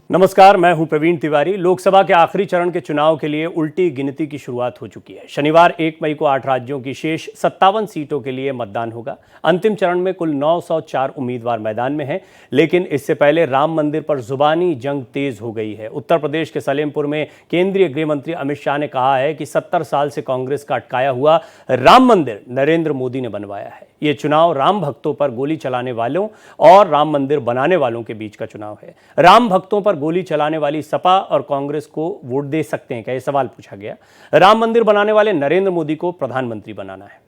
नमस्कार, मैं हूं प्रवीण तिवारी। लोकसभा के आखिरी चरण के चुनाव के लिए उल्टी गिनती की शुरुआत हो चुकी है। शनिवार 1 मई को 8 राज्यों की शेष 57 सीटों के लिए मतदान होगा। अंतिम चरण में कुल 904 उम्मीदवार मैदान में हैं, लेकिन इससे पहले राम मंदिर पर जुबानी जंग तेज हो गई है। उत्तर प्रदेश के सलेमपुर में केंद्रीय गृह मंत्री अमित शाह ने कहा है कि 70 साल से कांग्रेस का अटकाया हुआ राम मंदिर नरेंद्र मोदी ने बनवाया है। ये चुनाव राम भक्तों पर गोली चलाने वालों और राम मंदिर बनाने वालों के बीच का चुनाव है। राम भक्तों पर गोली चलाने वाली सपा और कांग्रेस को वोट दे सकते हैं क्या, यह सवाल पूछा गया। राम मंदिर बनाने वाले नरेंद्र मोदी को प्रधानमंत्री बनाना है।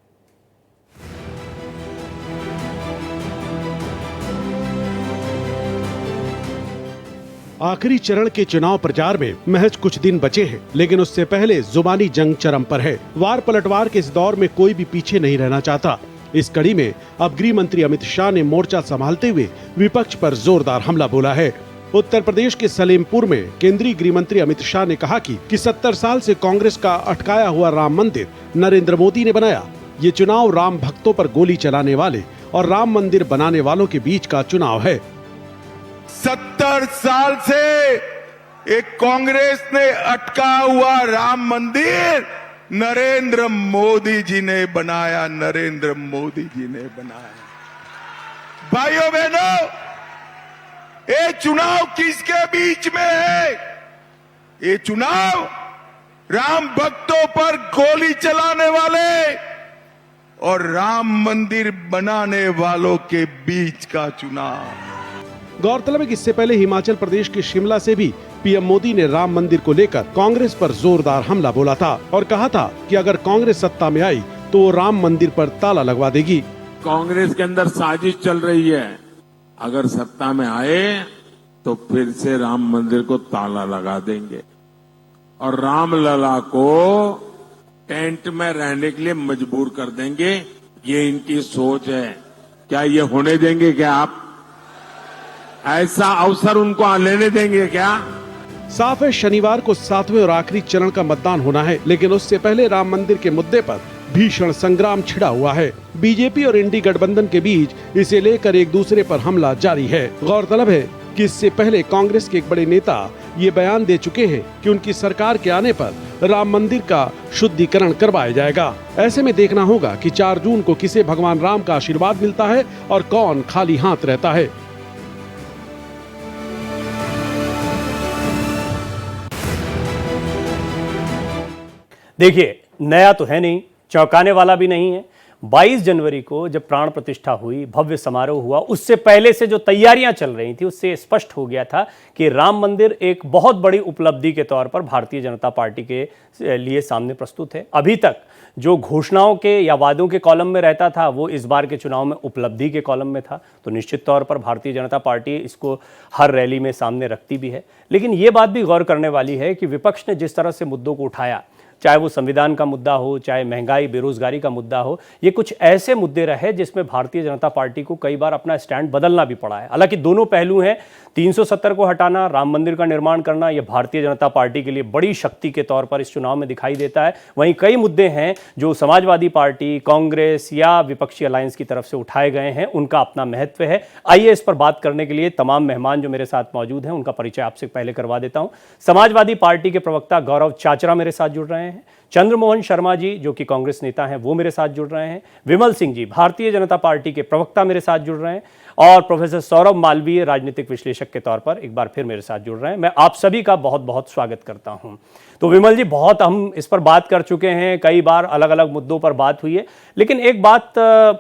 आखिरी चरण के चुनाव प्रचार में महज कुछ दिन बचे हैं, लेकिन उससे पहले जुबानी जंग चरम पर है। वार पलटवार के इस दौर में कोई भी पीछे नहीं रहना चाहता। इस कड़ी में अब गृह मंत्री अमित शाह ने मोर्चा संभालते हुए विपक्ष पर जोरदार हमला बोला है। उत्तर प्रदेश के सलेमपुर में केंद्रीय गृह मंत्री अमित शाह ने कहा कि 70 साल से कांग्रेस का अटकाया हुआ राम मंदिर नरेंद्र मोदी ने बनाया। ये चुनाव राम भक्तों पर गोली चलाने वाले और राम मंदिर बनाने वालों के बीच का चुनाव है। 70 साल से एक कांग्रेस ने अटका हुआ राम मंदिर नरेंद्र मोदी जी ने बनाया, नरेंद्र मोदी जी ने बनाया। भाइयों बहनों, ये चुनाव किसके बीच में है? ये चुनाव राम भक्तों पर गोली चलाने वाले और राम मंदिर बनाने वालों के बीच का चुनाव। गौरतलब है कि इससे पहले हिमाचल प्रदेश के शिमला से भी पीएम मोदी ने राम मंदिर को लेकर कांग्रेस पर जोरदार हमला बोला था और कहा था कि अगर कांग्रेस सत्ता में आई तो वो राम मंदिर पर ताला लगवा देगी। कांग्रेस के अंदर साजिश चल रही है, अगर सत्ता में आए तो फिर से राम मंदिर को ताला लगा देंगे और रामलला को टेंट में रहने के लिए मजबूर कर देंगे। ये इनकी सोच है। क्या ये होने देंगे? क्या आप ऐसा अवसर उनको लेने देंगे क्या? साफ है, शनिवार को 7वें और आखिरी चरण का मतदान होना है, लेकिन उससे पहले राम मंदिर के मुद्दे पर भीषण संग्राम छिड़ा हुआ है। बीजेपी और इंडी गठबंधन के बीच इसे लेकर एक दूसरे पर हमला जारी है। गौरतलब है कि इससे पहले कांग्रेस के एक बड़े नेता ये बयान दे चुके हैं कि उनकी सरकार के आने पर राम मंदिर का शुद्धिकरण करवाया जाएगा। ऐसे में देखना होगा कि 4 जून को किसे भगवान राम का आशीर्वाद मिलता है और कौन खाली हाथ रहता है। देखिए, नया तो है नहीं, चौंकाने वाला भी नहीं है। 22 जनवरी को जब प्राण प्रतिष्ठा हुई, भव्य समारोह हुआ, उससे पहले से जो तैयारियां चल रही थी उससे स्पष्ट हो गया था कि राम मंदिर एक बहुत बड़ी उपलब्धि के तौर पर भारतीय जनता पार्टी के लिए सामने प्रस्तुत है। अभी तक जो घोषणाओं के या वादों के कॉलम में रहता था वो इस बार के चुनाव में उपलब्धि के कॉलम में था, तो निश्चित तौर पर भारतीय जनता पार्टी इसको हर रैली में सामने रखती भी है। लेकिन ये बात भी गौर करने वाली है कि विपक्ष ने जिस तरह से मुद्दों को उठाया, चाहे वो संविधान का मुद्दा हो, चाहे महंगाई बेरोजगारी का मुद्दा हो, ये कुछ ऐसे मुद्दे रहे जिसमें भारतीय जनता पार्टी को कई बार अपना स्टैंड बदलना भी पड़ा है। हालांकि दोनों पहलू हैं, 370 को हटाना, राम मंदिर का निर्माण करना, यह भारतीय जनता पार्टी के लिए बड़ी शक्ति के तौर पर इस चुनाव में दिखाई देता है। वहीं कई मुद्दे हैं जो समाजवादी पार्टी, कांग्रेस या विपक्षी अलायंस की तरफ से उठाए गए हैं, उनका अपना महत्व है। आइए इस पर बात करने के लिए तमाम मेहमान जो मेरे साथ मौजूद हैं उनका परिचय आपसे पहले करवा देता हूं। समाजवादी पार्टी के प्रवक्ता गौरव चाचरा मेरे साथ जुड़ रहे हैं। चंद्रमोहन शर्मा जी जो कि कांग्रेस नेता हैं वो मेरे साथ जुड़ रहे हैं। विमल सिंह जी भारतीय जनता पार्टी के प्रवक्ता मेरे साथ जुड़ रहे हैं और प्रोफेसर सौरभ मालवीय राजनीतिक विश्लेषक के तौर पर एक बार फिर मेरे साथ जुड़ रहे हैं। मैं आप सभी का बहुत बहुत स्वागत करता हूं। तो विमल जी, बहुत हम इस पर बात कर चुके हैं, कई बार अलग अलग मुद्दों पर बात हुई है, लेकिन एक बात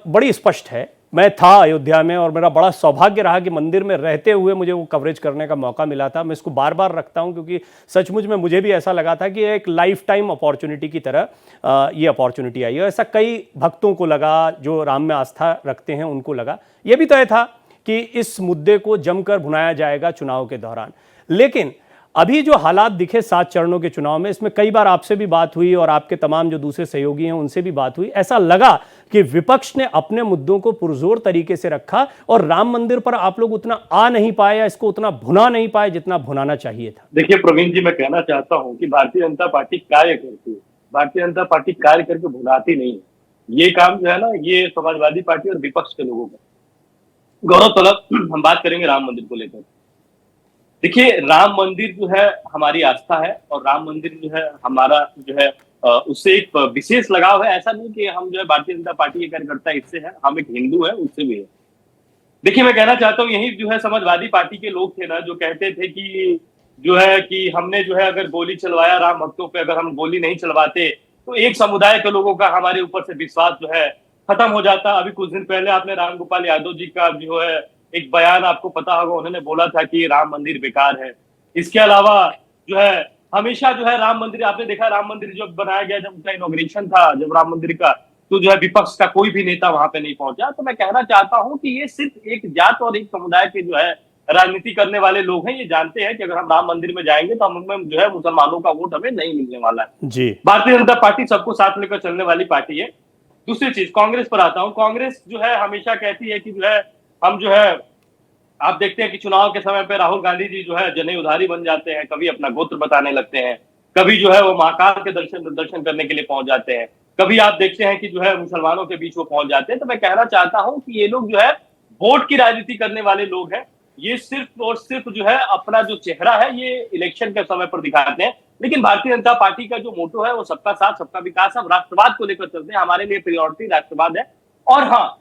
बड़ी स्पष्ट है, मैं था अयोध्या में और मेरा बड़ा सौभाग्य रहा कि मंदिर में रहते हुए मुझे वो कवरेज करने का मौका मिला था। मैं इसको बार बार रखता हूं क्योंकि सचमुच में मुझे भी ऐसा लगा था कि एक लाइफ टाइम अपॉर्चुनिटी की तरह ये अपॉर्चुनिटी आई है। ऐसा कई भक्तों को लगा, जो राम में आस्था रखते हैं उनको लगा। ये भी तय था कि इस मुद्दे को जमकर भुनाया जाएगा चुनाव के दौरान। लेकिन अभी जो हालात दिखे 7 चरणों के चुनाव में, इसमें कई बार आपसे भी बात हुई और आपके तमाम जो दूसरे सहयोगी हैं उनसे भी बात हुई, ऐसा लगा कि विपक्ष ने अपने मुद्दों को पुरजोर तरीके से रखा और राम मंदिर पर आप लोग उतना आ नहीं पाए या इसको उतना भुना नहीं पाए जितना भुनाना चाहिए था। देखिए प्रवीण जी, मैं कहना चाहता हूं कि भारतीय जनता पार्टी कार्य करती है, भारतीय जनता पार्टी कार्य करके भुनाती नहीं है। ये काम जो है ना, ये समाजवादी पार्टी और विपक्ष के लोगों का। गौरव तलब हम बात करेंगे राम मंदिर को लेकर। देखिए, राम मंदिर जो है हमारी आस्था है और राम मंदिर जो है हमारा जो है उससे एक विशेष लगाव है। ऐसा नहीं कि हम जो है भारतीय जनता पार्टी के कार्यकर्ता इससे है, हम एक हिंदू है उससे भी है। देखिए, मैं कहना चाहता हूँ यही जो है समाजवादी पार्टी के लोग थे ना जो कहते थे कि जो है कि हमने जो है अगर गोली चलवाया राम भक्तों पे, अगर हम गोली नहीं चलवाते तो एक समुदाय के लोगों का हमारे ऊपर से विश्वास जो है खत्म हो जाता। अभी कुछ दिन पहले आपने राम गोपाल यादव जी का जो है एक बयान आपको पता होगा, उन्होंने बोला था कि राम मंदिर बेकार है। इसके अलावा जो है हमेशा जो है राम मंदिर, आपने देखा राम मंदिर जब बनाया गया, जब उसका इनॉग्रेशन था जब राम मंदिर का, तो जो है विपक्ष का कोई भी नेता वहां पे नहीं पहुंचा। तो मैं कहना चाहता हूं कि ये सिर्फ एक जात और एक समुदाय के जो है राजनीति करने वाले लोग हैं। ये जानते हैं कि अगर हम राम मंदिर में जाएंगे तो हमें जो है मुसलमानों का वोट हमें नहीं मिलने वाला है। जी। भारतीय जनता पार्टी सबको साथ लेकर चलने वाली पार्टी है। दूसरी चीज, कांग्रेस पर आता हूं। कांग्रेस जो है हमेशा कहती है कि जो है हम जो है, आप देखते हैं कि चुनाव के समय पे राहुल गांधी जी जो है जनेऊ उधारी बन जाते हैं, कभी अपना गोत्र बताने लगते हैं, कभी जो है वो महाकाल के दर्शन करने के लिए पहुंच जाते हैं, कभी आप देखते हैं कि जो है मुसलमानों के बीच वो पहुंच जाते हैं। तो मैं कहना चाहता हूं कि ये लोग जो है वोट की राजनीति करने वाले लोग हैं। ये सिर्फ और सिर्फ जो है अपना जो चेहरा है ये इलेक्शन के समय पर दिखाते हैं। लेकिन भारतीय जनता पार्टी का जो मोटो है वो सबका साथ सबका विकास, हम राष्ट्रवाद को लेकर चलते हैं। हमारे लिए प्रायोरिटी राष्ट्रवाद है। और हाँ,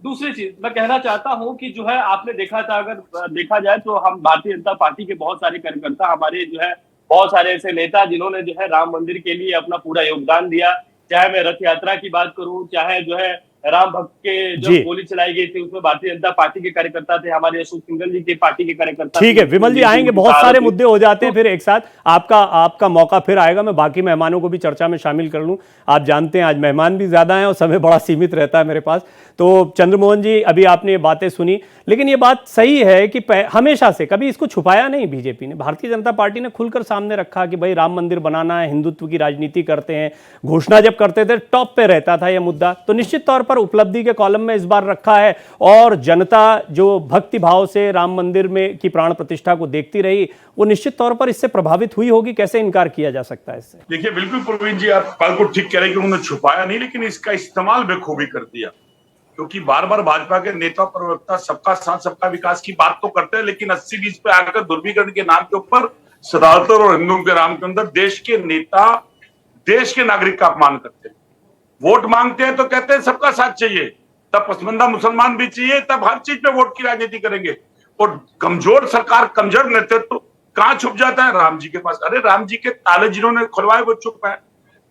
दूसरी चीज मैं कहना चाहता हूं कि जो है आपने देखा था, अगर देखा जाए तो हम भारतीय जनता पार्टी के बहुत सारे कार्यकर्ता, हमारे जो है बहुत सारे ऐसे नेता जिन्होंने जो है राम मंदिर के लिए अपना पूरा योगदान दिया। चाहे मैं रथ यात्रा की बात करूं, चाहे जो है राम भक्त के जो जी। गोली चलाई गई थी उसमें भारतीय जनता पार्टी के कार्यकर्ता थे, हमारे अशोक सिंघल जी के पार्टी के कार्यकर्ता। ठीक है विमल जी, आएंगे, बहुत सारे मुद्दे हो जाते हैं फिर एक साथ। आपका मौका फिर आएगा, मैं बाकी मेहमानों को भी चर्चा में शामिल कर लूं। आप जानते हैं आज मेहमान भी ज्यादा हैं और समय बड़ा सीमित रहता है मेरे पास। तो चंद्रमोहन जी, अभी आपने ये बातें सुनी, लेकिन ये बात सही है कि हमेशा से कभी इसको छुपाया नहीं बीजेपी ने। भारतीय जनता पार्टी ने खुलकर सामने रखा कि भाई राम मंदिर बनाना है, हिंदुत्व की राजनीति करते हैं। घोषणा जब करते थे टॉप पे रहता था यह मुद्दा, तो निश्चित तौर पर उपलब्धि के कॉलम में इस बार रखा है। और जनता जो भक्ति भाव से राम मंदिर में की प्राण प्रतिष्ठा को देखती रही, वो निश्चित तौर पर इससे प्रभावित हुई होगी। कैसे इनकार किया जा सकता है इससे? देखिए, बिल्कुल प्रवीण जी, आप बात को ठीक कह रहे हैं कि उन्होंने छुपाया नहीं, लेकिन इसका इस्तेमाल बेखूबी कर दिया। क्योंकि बार बार भाजपा के नेता प्रवक्ता सबका साथ सबका विकास की बात तो करते हैं, लेकिन 80-20 पे आकर ध्रुवीकरण के नाम के ऊपर सनातन और हिंदुओं के नाम के अंदर देश के नेता देश के नागरिक का अपमान करते हैं। वोट मांगते हैं तो कहते हैं सबका साथ चाहिए, तब पसंदीदा मुसलमान भी चाहिए, तब हर चीज पे वोट की राजनीति करेंगे। और कमजोर सरकार, कमजोर नेतृत्व कहां छुप जाता है? राम जी के पास। अरे राम जी के ताले जिन्होंने खुलवाए वो चुप है,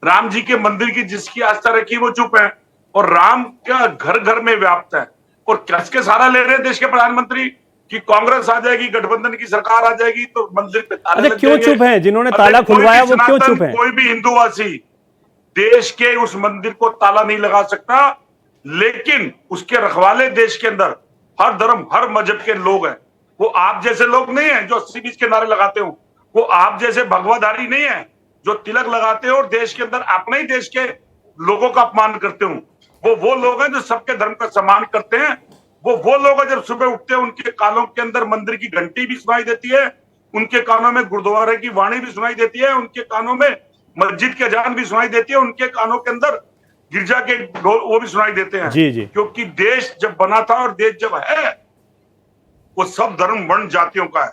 राम जी के मंदिर की जिसकी आस्था रखी वो चुप है, और राम का घर घर में व्याप्त है। और किसके सहारा ले रहे हैं देश के प्रधानमंत्री कि कांग्रेस आ जाएगी, गठबंधन की सरकार आ जाएगी तो मंदिर पे ताले लग क्यों जाएंगे। चुप है? जिन्होंने ताला खुलवाया वो क्यों चुप है? कोई भी हिंदूवासी देश के उस मंदिर को ताला नहीं लगा सकता, लेकिन उसके रखवाले देश के अंदर हर धर्म हर मजहब के लोग हैं। वो आप जैसे लोग नहीं है जो 80-20 के नारे लगाते हो, वो आप जैसे भगवाधारी नहीं है जो तिलक लगाते हो और देश के अंदर अपने ही देश के लोगों का अपमान करते हो। वो लोग हैं जो सबके धर्म का सम्मान करते हैं। वो लोग हैं जब सुबह उठते हैं उनके कानों के अंदर मंदिर की घंटी भी सुनाई देती है, उनके कानों में गुरुद्वारे की वाणी भी सुनाई देती है, उनके कानों में मस्जिद के अजान भी सुनाई देती है, उनके कानों के अंदर गिरजा के वो भी सुनाई देते हैं। जी जी। क्योंकि देश जब बना था और देश जब है वो सब धर्म वर्ण जातियों का है।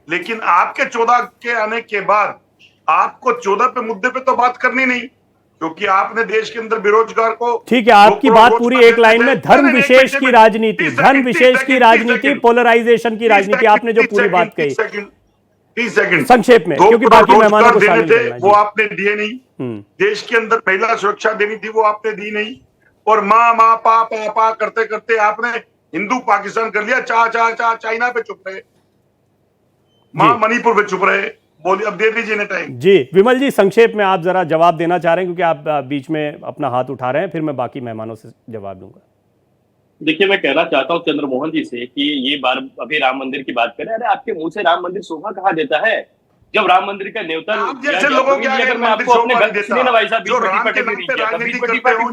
लेकिन आपके 14 के आने के बाद आपको 14 पे मुद्दे पे तो बात करनी नहीं, क्योंकि आपने देश के अंदर बेरोजगार को, ठीक है, आपकी बात पूरी एक लाइन में, धर्म विशेष की राजनीति, धर्म विशेष की राजनीति, पोलराइजेशन की राजनीति, आपने जो पूरी बात कही 30 सेकंड संक्षेप में, क्योंकि बाकी मेहमानों को शामिल करना है। वो आपने दिए नहीं। देश के अंदर महिला सुरक्षा देनी थी वो आपने दी नहीं। और माँ माँ पा पा पा करते करते आपने हिंदू पाकिस्तान कर लिया। चाइना पे चुप रहे, माँ मणिपुर पे चुप रहे। बोलिए, अब दे दीजिए ना टाइम। जी विमल जी, संक्षेप में आप जरा जवाब देना चाह रहे हैं, क्योंकि आप बीच में अपना हाथ उठा रहे हैं, फिर मैं बाकी मेहमानों से जवाब दूंगा। देखिए, मैं कहना चाहता हूँ चंद्रमोहन जी से कि ये बार अभी राम मंदिर की बात करें, अरे आपके मुंह से राम मंदिर शोभा कहाँ देता है? जब राम मंदिर का न्योता जैसे लोगों के आगे मैं आपको अपने सुनिए ना भाई साहब, बीच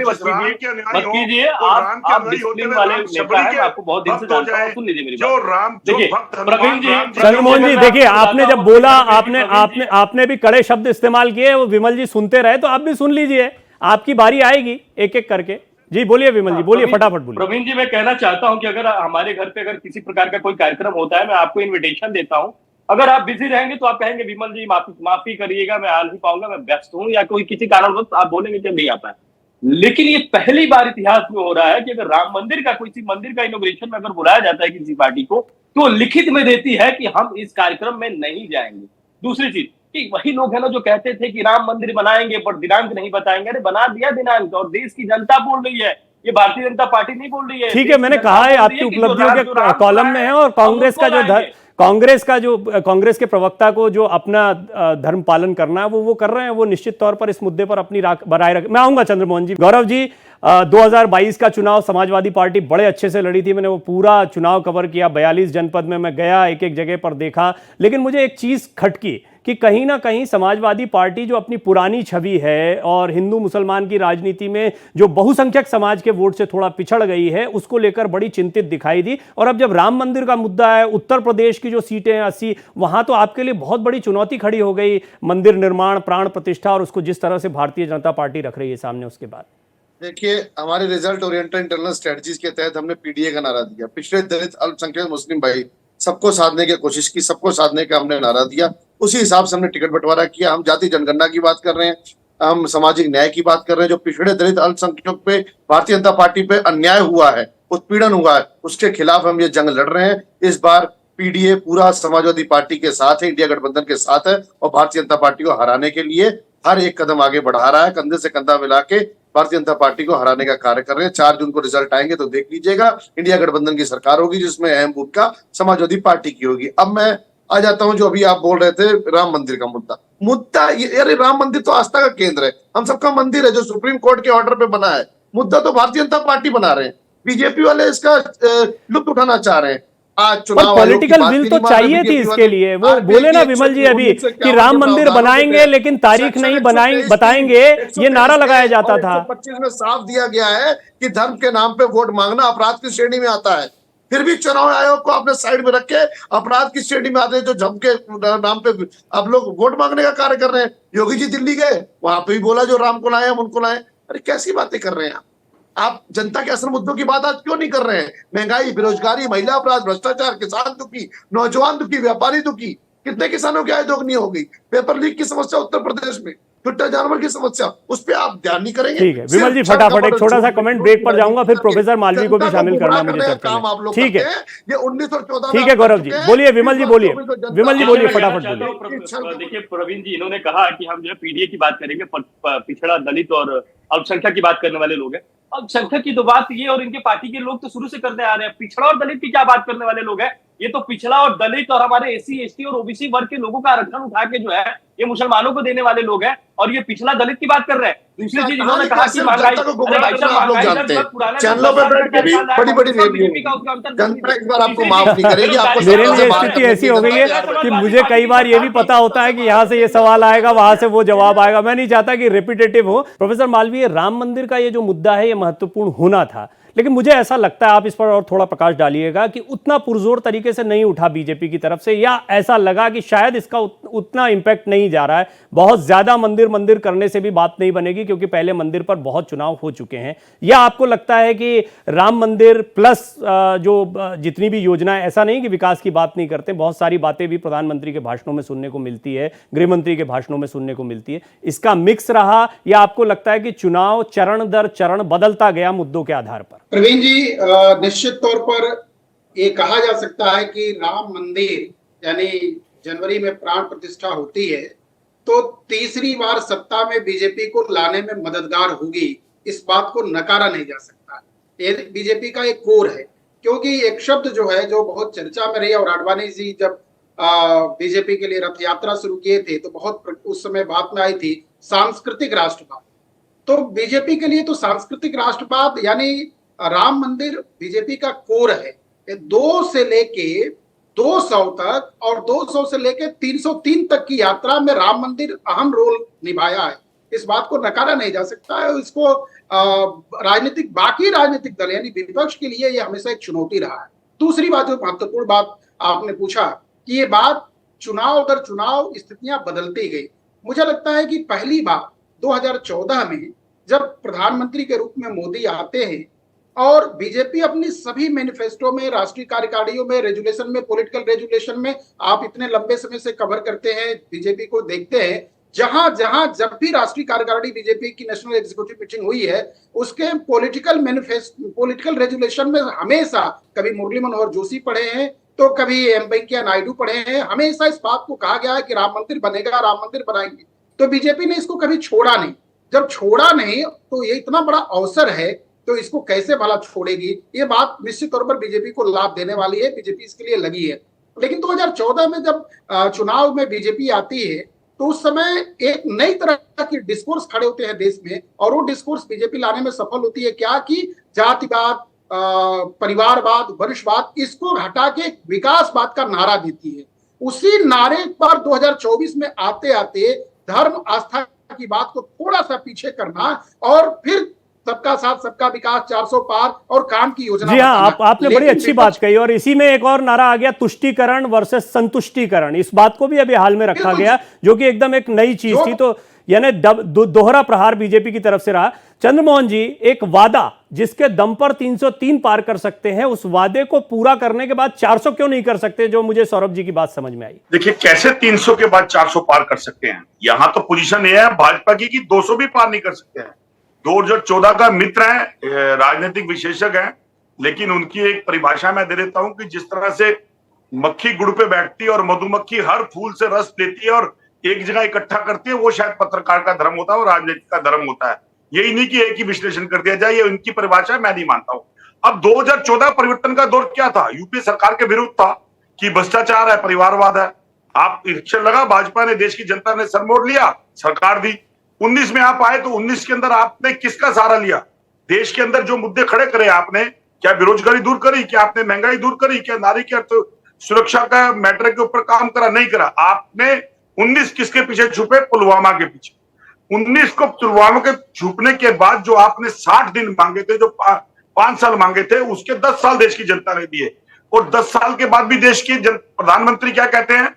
मत कीजिए। आप डिसिप्लिन वाले नेता हैं, आपको बहुत दिन से जानता हूं, सुन लीजिए मेरी बात। देखिए प्रवीण जी, चंद्रमोहन जी, देखिए आपने जब बोला, आपने भी कड़े शब्द इस्तेमाल किए, वो विमल जी सुनते रहे, तो आप भी सुन लीजिए, आपकी बारी आएगी एक एक करके। जी बोलिए विमल जी, बोलिए, फटाफट बोलिए। प्रवीण जी, मैं कहना चाहता हूं कि अगर हमारे घर पे अगर किसी प्रकार का कोई कार्यक्रम होता है, मैं आपको इन्विटेशन देता हूं अगर आप बिजी रहेंगे तो आप कहेंगे विमल जी माफी करिएगा, मैं आ नहीं पाऊंगा, मैं व्यस्त हूं, या कोई किसी कारणवश आप बोलेंगे कि नहीं आता है। लेकिन ये पहली बार इतिहास में हो रहा है कि अगर राम मंदिर का किसी मंदिर का इनॉग्रेशन में अगर बुलाया जाता है किसी पार्टी को, तो लिखित में देती है कि हम इस कार्यक्रम में नहीं जाएंगे। दूसरी चीज कि वही लोग है ना जो कहते थे कि राम मंदिर बनाएंगे पर दिनांक नहीं बताएंगे, अरे बना दिया दिनांक, और देश की जनता बोल रही है, ये भारतीय जनता पार्टी नहीं बोल रही है। ठीक है, मैंने कहा है आपकी उपलब्धियों के कॉलम में है, और कांग्रेस के प्रवक्ता को जो अपना धर्म पालन करना है वो कर रहे हैं, वो निश्चित तौर पर इस मुद्दे पर अपनी बनाए रख। मैं आऊंगा चंद्रमोहन जी। गौरव जी, 2022 का चुनाव समाजवादी पार्टी बड़े अच्छे से लड़ी थी, मैंने वो पूरा चुनाव कवर किया, 42 जनपद में मैं गया, एक एक जगह पर देखा, लेकिन मुझे एक चीज खटकी कि कहीं ना कहीं समाजवादी पार्टी जो अपनी पुरानी छवि है और हिंदू मुसलमान की राजनीति में जो बहुसंख्यक समाज के वोट से थोड़ा पिछड़ गई है, उसको लेकर बड़ी चिंतित दिखाई दी। और अब जब राम मंदिर का मुद्दा है, उत्तर प्रदेश की जो सीटें हैं 80, वहां तो आपके लिए बहुत बड़ी चुनौती खड़ी हो गई, मंदिर निर्माण, प्राण प्रतिष्ठा, और उसको जिस तरह से भारतीय जनता पार्टी रख रही है सामने उसके बाद। देखिए, हमारे रिजल्ट ओरिएंटेड इंटरनल स्ट्रेटजीज के तहत हमने पीडीए का नारा दिया, पिछड़े दलित अल्पसंख्यक मुस्लिम भाई सबको साधने की कोशिश की, सबको साधने का हमने नारा दिया, उसी हिसाब से हमने टिकट बंटवारा किया। हम जाति जनगणना की बात कर रहे हैं, हम सामाजिक न्याय की बात कर रहे हैं, जो पिछड़े दलित अल्पसंख्यक पे भारतीय जनता पार्टी पे अन्याय हुआ है, उत्पीड़न हुआ है, उसके खिलाफ हम ये जंग लड़ रहे हैं। इस बार पीडीए पूरा समाजवादी पार्टी के साथ है, इंडिया गठबंधन के साथ है, और भारतीय जनता पार्टी को हराने के लिए हर एक कदम आगे बढ़ा रहा है, कंधे से कंधा मिला के भारतीय जनता पार्टी को हराने का कार्य कर रहे हैं। 4 जून को रिजल्ट आएंगे तो देख लीजिएगा, इंडिया गठबंधन की सरकार होगी, जिसमें अहम भूमिका समाजवादी पार्टी की होगी। अब मैं आ जाता हूं, जो अभी आप बोल रहे थे राम मंदिर का मुद्दा ये, अरे राम मंदिर तो आस्था का केंद्र है, हम सबका मंदिर है, जो सुप्रीम कोर्ट के ऑर्डर पे बना है। मुद्दा तो भारतीय जनता पार्टी बना रहे हैं, बीजेपी वाले इसका लुत्फ उठाना चाह रहे हैं। आज चुनाव पॉलिटिकल विल तो चाहिए थी इसके लिए। वो बोले ना विमल जी अभी कि राम मंदिर बनाएंगे लेकिन तारीख नहीं बताएंगे, ये नारा लगाया जाता था। 25 में साफ दिया गया है कि धर्म के नाम पे वोट मांगना अपराध की श्रेणी में आता है, फिर भी चुनाव आयोग को अपने साइड में रख के अपराध की श्रेणी में आते हैं, जो धर्म के नाम पे आप लोग वोट मांगने का कार्य कर रहे हैं। योगी जी दिल्ली गए, वहां पे भी बोला जो राम को लाए हम उनको लाए। अरे कैसी बातें कर रहे हैं आप जनता के असल मुद्दों की बात आज क्यों नहीं कर रहे हैं? महंगाई, बेरोजगारी, महिला अपराध, भ्रष्टाचार, किसान दुखी, नौजवान दुखी, व्यापारी दुखी, कितने किसानों की आय दोगुनी हो गई, पेपर लीक की समस्या उत्तर प्रदेश में, छुट्टा जानवर की समस्या, उस पर आप ध्यान नहीं करेंगे। ठीक है विमल जी, फटाफट एक छोटा सा कमेंट, ब्रेक पर जाऊंगा, फिर प्रोफेसर मालवीय को भी शामिल करना मुझे चर्चा में। ठीक है, ये 1914 ठीक है गौरव जी, बोलिए विमल जी, बोलिए विमल जी, बोलिए फटाफट बोलिए। देखिए प्रवीण जी, इन्होंने कहा कि हम जो है पीडीए की बात करेंगे, पिछड़ा दलित और अल्पसंख्यक की बात करने वाले लोग हैं। अल्पसंख्यक की तो बात ये और इनके पार्टी के लोग तो शुरू से करते आ रहे हैं, पिछड़ा और दलित की क्या बात करने वाले लोग हैं? ये तो पिछड़ा और दलित और हमारे एससी एसटी और ओबीसी वर्ग के लोगों का आरक्षण उठा के जो है ये मुसलमानों को देने वाले लोग हैं, और ये पिछड़ा दलित की बात कर रहे हैं। दूसरी चीज इन्होंने कहा कि महंगाई, आप लोग जानते हैं, चैनलों पे बैठ के भी बड़ी जनता इस बार आपको माफ नहीं करेगी। आपको मेरे लिए स्थिति ऐसी हो गई है कि मुझे कई बार ये भी पता होता है कि यहाँ से ये सवाल आएगा, वहां से वो जवाब आएगा, मैं नहीं चाहता कि रिपीटेटिव हो। प्रोफेसर मालवीय, राम मंदिर का ये जो मुद्दा है ये महत्वपूर्ण होना था, लेकिन मुझे ऐसा लगता है, आप इस पर और थोड़ा प्रकाश डालिएगा, कि उतना पुरजोर तरीके से नहीं उठा बीजेपी की तरफ से, या ऐसा लगा कि शायद इसका उतना इंपैक्ट नहीं जा रहा है, बहुत ज्यादा मंदिर करने से भी बात नहीं बनेगी क्योंकि पहले मंदिर पर बहुत चुनाव हो चुके हैं, या आपको लगता है कि राम मंदिर प्लस जो जितनी भी योजनाएं, ऐसा नहीं कि विकास की बात नहीं करते, बहुत सारी बातें भी प्रधानमंत्री के भाषणों में सुनने को मिलती है, गृहमंत्री के भाषणों में सुनने को मिलती है, इसका मिक्स रहा, या आपको लगता है कि चुनाव चरण दर चरण बदलता गया मुद्दों के आधार पर? प्रवीण जी, निश्चित तौर पर ये कहा जा सकता है कि राम मंदिर यानी जनवरी में प्राण प्रतिष्ठा होती है तो तीसरी बार सत्ता में बीजेपी को लाने में मददगार होगी, इस बात को नकारा नहीं जा सकता। ये बीजेपी का एक कोर है, क्योंकि एक शब्द जो है जो बहुत चर्चा में रही, और आडवाणी जी जब बीजेपी के लिए रथ यात्रा शुरू किए थे तो बहुत उस समय बात में आई थी सांस्कृतिक राष्ट्रवाद। तो बीजेपी के लिए तो सांस्कृतिक राष्ट्रवाद यानी राम मंदिर बीजेपी का कोर है। 2 से लेके 200 तक और 200 से लेके 303 तक की यात्रा में राम मंदिर अहम रोल निभाया है, इस बात को नकारा नहीं जा सकता है। इसको बाकी राजनीतिक दल यानी विपक्ष के लिए यह हमेशा एक चुनौती रहा है। दूसरी बात, जो महत्वपूर्ण बात आपने पूछा कि ये बात चुनाव दर चुनाव स्थितियां बदलती गई, मुझे लगता है कि पहली बार 2014 में जब प्रधानमंत्री के रूप में मोदी आते हैं और बीजेपी अपनी सभी मैनिफेस्टो में, राष्ट्रीय कार्यकारिणियों में, रेजुलेशन में, पॉलिटिकल रेजुलेशन में, आप इतने लंबे समय से कवर करते हैं, बीजेपी को देखते हैं, जहां जहां जब भी राष्ट्रीय कार्यकारिणी बीजेपी की नेशनल एग्जीक्यूटिव मीटिंग हुई है, उसके पॉलिटिकल रेजुलेशन में हमेशा कभी मुरली मनोहर जोशी पढ़े हैं तो कभी एम वेंकैया नायडू पढ़े हैं, हमेशा इस बात को कहा गया है कि राम मंदिर बनेगा, राम मंदिर बनाएंगे। तो बीजेपी ने इसको कभी छोड़ा नहीं। जब छोड़ा नहीं तो ये इतना बड़ा अवसर है, तो इसको कैसे भला छोड़ेगी? ये बात निश्चित तौर पर बीजेपी को लाभ देने वाली है, बीजेपी इसके लिए लगी है। लेकिन 2014 में जब चुनाव में बीजेपी आती है तो उस समय एक नई तरह की डिस्कोर्स खड़े होते हैं देश में, और वो डिस्कोर्स बीजेपी लाने में सफल होती है क्या कि जातिवाद, परिवारवाद, वंशवाद, इसको हटा के विकासवाद का नारा देती है। उसी नारे पर 2024 में आते आते धर्म आस्था की बात को थोड़ा सा पीछे करना और फिर सबका साथ सबका विकास, 400 पार और काम की योजना। जी हाँ, आपने बड़ी अच्छी बात कही। और इसी में एक और नारा आ गया, तुष्टीकरण वर्सेस संतुष्टीकरण। इस बात को भी अभी हाल में रखा गया, जो कि एकदम एक नई चीज थी। तो यानी दोहरा प्रहार बीजेपी की तरफ से रहा। चंद्रमोहन जी, एक वादा जिसके दम पर 303 पार कर सकते हैं, उस वादे को पूरा करने के बाद 400 क्यों नहीं कर सकते, जो मुझे सौरभ जी की बात समझ में आई। देखिए, कैसे 300 के बाद 400 पार कर सकते हैं? यहां तो पोजीशन ये है भाजपा की कि 200 भी पार नहीं कर सकते हैं। 2014 का मित्र है, राजनीतिक विशेषज्ञ है, लेकिन उनकी एक परिभाषा मैं दे देता हूं कि जिस तरह से मक्खी गुड़ पे बैठती है और मधुमक्खी हर फूल से रस लेती है और एक जगह इकट्ठा करती है, वो शायद पत्रकार का धर्म होता है और राजनीति का धर्म होता है। यही नहीं कि एक ही विश्लेषण कर दिया जाए, ये उनकी परिभाषा मैं नहीं मानता हूं। अब 2014 परिवर्तन का दौर क्या था? यूपीए सरकार के विरुद्ध था कि भ्रष्टाचार है, परिवारवाद है। आप इलेक्शन लगा, भाजपा ने, देश की जनता ने सर मोड़ लिया, सरकार दी। 19 में आप आए तो 19 के अंदर आपने किसका सहारा लिया? देश के अंदर जो मुद्दे खड़े करे आपने, क्या बेरोजगारी दूर करी? क्या आपने महंगाई दूर करी? क्या नारी की सुरक्षा का मैटर के ऊपर काम करा? नहीं करा। आपने 19 किसके पीछे छुपे? पुलवामा के पीछे। 19 को पुलवामा के छुपने के बाद जो आपने 60 दिन मांगे थे, जो 5 साल मांगे थे, उसके 10 साल देश की जनता ने दिए। और 10 साल के बाद भी देश के प्रधानमंत्री क्या कहते हैं?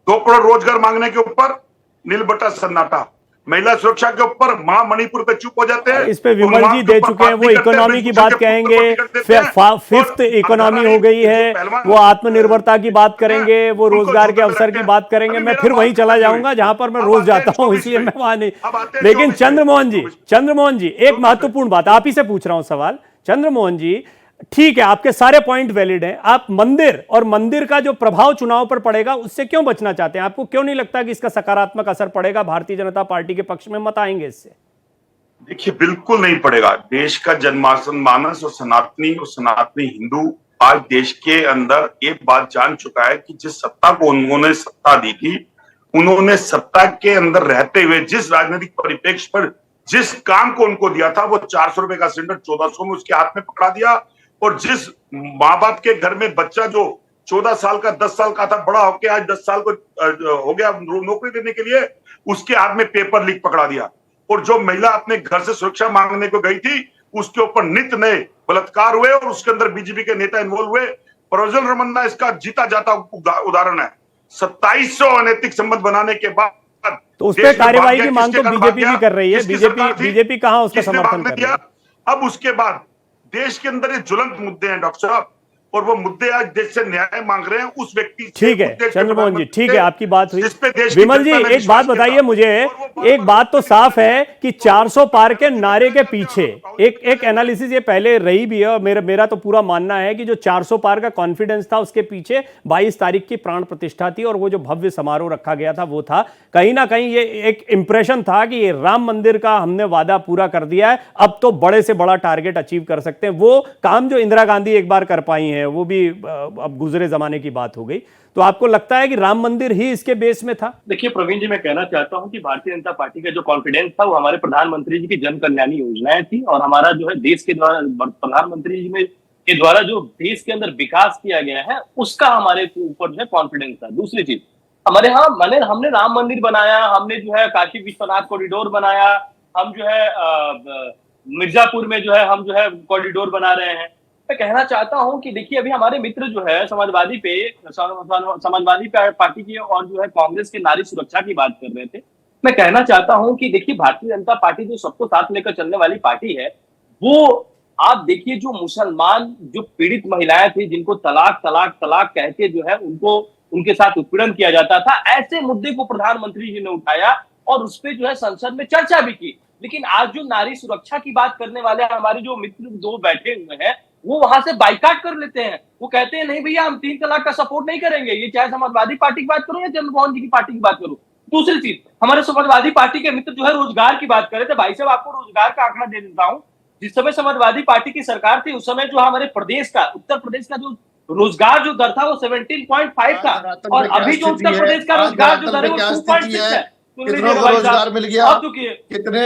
2 करोड़ रोजगार मांगने के ऊपर नील बटा सन्नाटा। महिला सुरक्षा के ऊपर मां मणिपुर पे चुप हो जाते हैं। इस पे विमल जी दे चुके हैं, वो इकोनॉमी की बात कहेंगे, 5th इकोनॉमी हो गई है, वो आत्मनिर्भरता की बात करेंगे, वो रोजगार के अवसर की बात करेंगे। मैं फिर वहीं चला जाऊंगा जहां पर मैं रोज जाता हूं, इसलिए मैं वहां नहीं। लेकिन चंद्रमोहन जी, एक महत्वपूर्ण बात आप ही से पूछ रहा हूं सवाल। चंद्रमोहन जी, ठीक है, आपके सारे पॉइंट वैलिड हैं। आप मंदिर और मंदिर का जो प्रभाव चुनाव पर पड़ेगा, उससे क्यों बचना चाहते हैं? आपको क्यों नहीं लगता कि इसका सकारात्मक असर पड़ेगा? भारतीय जनता पार्टी के पक्ष में मत आएंगे इससे? देखिए, बिल्कुल नहीं पड़ेगा। देश का जनमानस और सनातनी हिंदू आज देश के अंदर एक बात जान चुका है कि जिस सत्ता को उन्होंने सत्ता दी थी, उन्होंने सत्ता के अंदर रहते हुए जिस राजनीतिक परिप्रेक्ष्य पर जिस काम को उनको दिया था, वो 400 रुपए का सिलेंडर 1400 में उसके हाथ में पकड़ा दिया। और जिस माँ बाप के घर में बच्चा जो 14 साल का, 10 साल का था, बड़ा होके आज 10 साल को हो गया नौकरी देने के लिए, उसके हाथ में पेपर लीक पकड़ा दिया। और जो महिला अपने घर से सुरक्षा मांगने को गई थी, उसके ऊपर नित्य नए बलात्कार हुए और उसके अंदर बीजेपी के नेता इन्वॉल्व हुए। प्रज्वल रमन्ना इसका जीता जाता उदाहरण है। 2700 अनैतिक संबंध बनाने के बाद तो उस पर कार्रवाई की मांग तो बीजेपी भी कर रही है। बीजेपी कहां उसका समर्थन कर रही है? अब उसके बाद देश के अंदर ये ज्वलंत मुद्दे हैं डॉक्टर साहब, और वो मुद्दे आज देश से न्याय मांग रहे हैं उस व्यक्ति। ठीक है चंद्रमोहन जी, ठीक है, आपकी बात हुई। विमल जी, एक बात बताइए मुझे, एक बात तो साफ है कि 400 पार के नारे के पीछे एक एनालिसिस ये पहले रही भी है, और मेरा तो पूरा मानना है कि जो 400 पार का कॉन्फिडेंस था, उसके पीछे 22 तारीख की प्राण प्रतिष्ठा थी, और वो जो भव्य समारोह रखा गया था वो था। कहीं ना कहीं ये एक इंप्रेशन था कि ये राम मंदिर का हमने वादा पूरा कर दिया है, अब तो बड़े से बड़ा टारगेट अचीव कर सकते हैं। वो काम जो इंदिरा गांधी एक बार कर पाई हैं, वो भी अब गुजरे जमाने की बात हो गई। तो आपको लगता है कि राम मंदिर ही इसके बेस में था? देखिए प्रवीण जी, मैं कहना चाहता हूं कि भारतीय जनता पार्टी का जो कॉन्फिडेंस था, वो हमारे प्रधानमंत्री जी की जन कल्याणी योजनाएं थी, और हमारा जो है देश के द्वारा, प्रधानमंत्री जी के द्वारा जो देश के अंदर विकास किया गया है, उसका हमारे ऊपर जो है कॉन्फिडेंस था। दूसरी चीज, हमारे यहाँ हमने राम मंदिर बनाया, हमने जो है काशी विश्वनाथ कॉरिडोर बनाया, हम जो है मिर्जापुर में जो है हम जो है कॉरिडोर बना रहे हैं। मैं कहना चाहता हूं कि देखिए, अभी हमारे मित्र जो है समाजवादी पार्टी की और जो है कांग्रेस के नारी सुरक्षा की बात कर रहे थे। मैं कहना चाहता हूं कि देखिए, भारतीय जनता पार्टी जो सबको साथ लेकर चलने वाली पार्टी है, वो आप देखिए जो मुसलमान जो पीड़ित महिलाएं थी जिनको तलाक तलाक तलाक कहते जो है उनको उनके साथ उत्पीड़न किया जाता था, ऐसे मुद्दे को प्रधानमंत्री जी ने उठाया और उस पर जो है संसद में चर्चा भी की। लेकिन आज जो नारी सुरक्षा की बात करने वाले हमारे जो मित्र दो बैठे हुए हैं वो वहां से बाइकाट कर लेते हैं। वो कहते हैं नहीं भैया हम 3 तलाक का सपोर्ट नहीं करेंगे, ये चाहे समाजवादी पार्टी की बात करो या चंद्रमोहन जी की पार्टी की बात करो। दूसरी चीज, हमारे समाजवादी पार्टी के मित्र जो है रोजगार की बात कर रहे थे। भाई साहब आपको रोजगार का आंकड़ा दे देता हूं, जिस समय समाजवादी पार्टी की सरकार थी उस समय जो हमारे प्रदेश का उत्तर प्रदेश का जो रोजगार जो दर था वो 17.5 था और अभी जो उत्तर प्रदेश का रोजगार जो दर है वो 2.6 है। कितनों को रोजगार मिल गया, कितने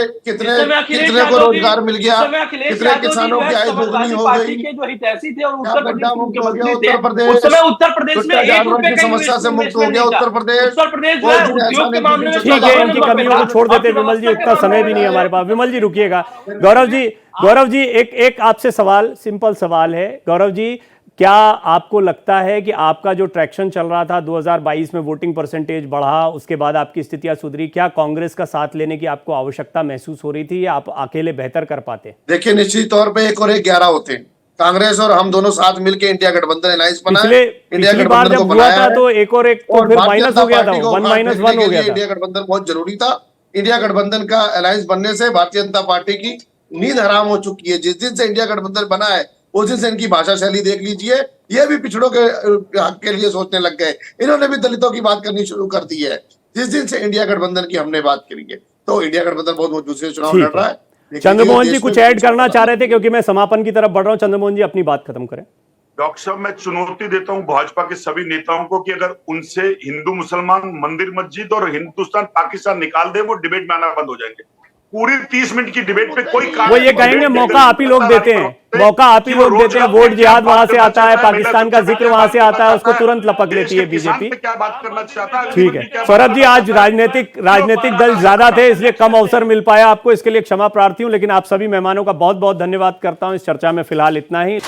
को रोजगार मिल गया, कितने किसानों की आय दोगुनी हो गई। के जो हितैषी थे और उत्तर प्रदेश मुक्त हो गया थे, उत्तर प्रदेश, उस समय उत्तर प्रदेश में जानवर की समस्या से मुक्त हो गया उत्तर प्रदेश जो है उद्योग के मामले में ठीक है, इनकी कमियों को छोड़ देते विमल जी, उतना समय भी नहीं है हमारे पास। विमल जी रुकिएगा। गौरव जी एक आपसे सवाल, सिंपल सवाल है गौरव जी, क्या आपको लगता है कि आपका जो ट्रैक्शन चल रहा था 2022 में वोटिंग परसेंटेज बढ़ा, उसके बाद आपकी स्थितियां सुधरी, क्या कांग्रेस का साथ लेने की आपको आवश्यकता महसूस हो रही थी या आप अकेले बेहतर कर पाते? देखिए निश्चित तौर पे 1 और 1 11 होते हैं। कांग्रेस और हम दोनों साथ मिलकर इंडिया गठबंधन अलायंस बना है। पिछली बार जब हुआ था तो 1 और 1 तो फिर माइनस हो गया था, 1-1 हो गया था। इंडिया गठबंधन बहुत जरूरी था। इंडिया गठबंधन का अलायंस बनने से भारतीय जनता पार्टी की नींद हराम हो चुकी है। जिस दिन से इंडिया गठबंधन बना है उस दिन से इनकी भाषा शैली देख लीजिए, ये भी पिछड़ों के हक के लिए सोचने लग गए। इन्होंने भी दलितों की बात करनी शुरू कर दी है। जिस दिन से इंडिया गठबंधन की हमने बात करी है तो इंडिया गठबंधन बहुत मजबूत से चुनाव लड़ रहा है। चंद्रमोहन जी कुछ ऐड करना चाह रहे थे क्योंकि मैं समापन की तरफ बढ़ रहा हूं। चंद्रमोहन जी अपनी बात खत्म करें। डॉक्टर साहब मैं चुनौती देता हूं भाजपा के सभी नेताओं को कि अगर उनसे हिंदू मुसलमान मंदिर मस्जिद और हिंदुस्तान पाकिस्तान निकाल दे वो डिबेट में आना बंद हो जाएंगे। पूरी 30 मिनट की डिबेट पे कोई वो ये कहेंगे मौका आप ही लोग देते हैं, मौका आप ही लोग देते हैं। वोट जिहाद वहां से आता है, पाकिस्तान का जिक्र वहां से आता है, उसको तुरंत लपक लेती है बीजेपी। क्या बात करना चाहता है? ठीक है सौरभ जी, आज राजनीतिक दल ज्यादा थे इसलिए कम अवसर मिल पाया आपको, इसके लिए क्षमा प्रार्थी हूं। लेकिन आप सभी मेहमानों का बहुत बहुत धन्यवाद करता हूं। इस चर्चा में फिलहाल इतना ही।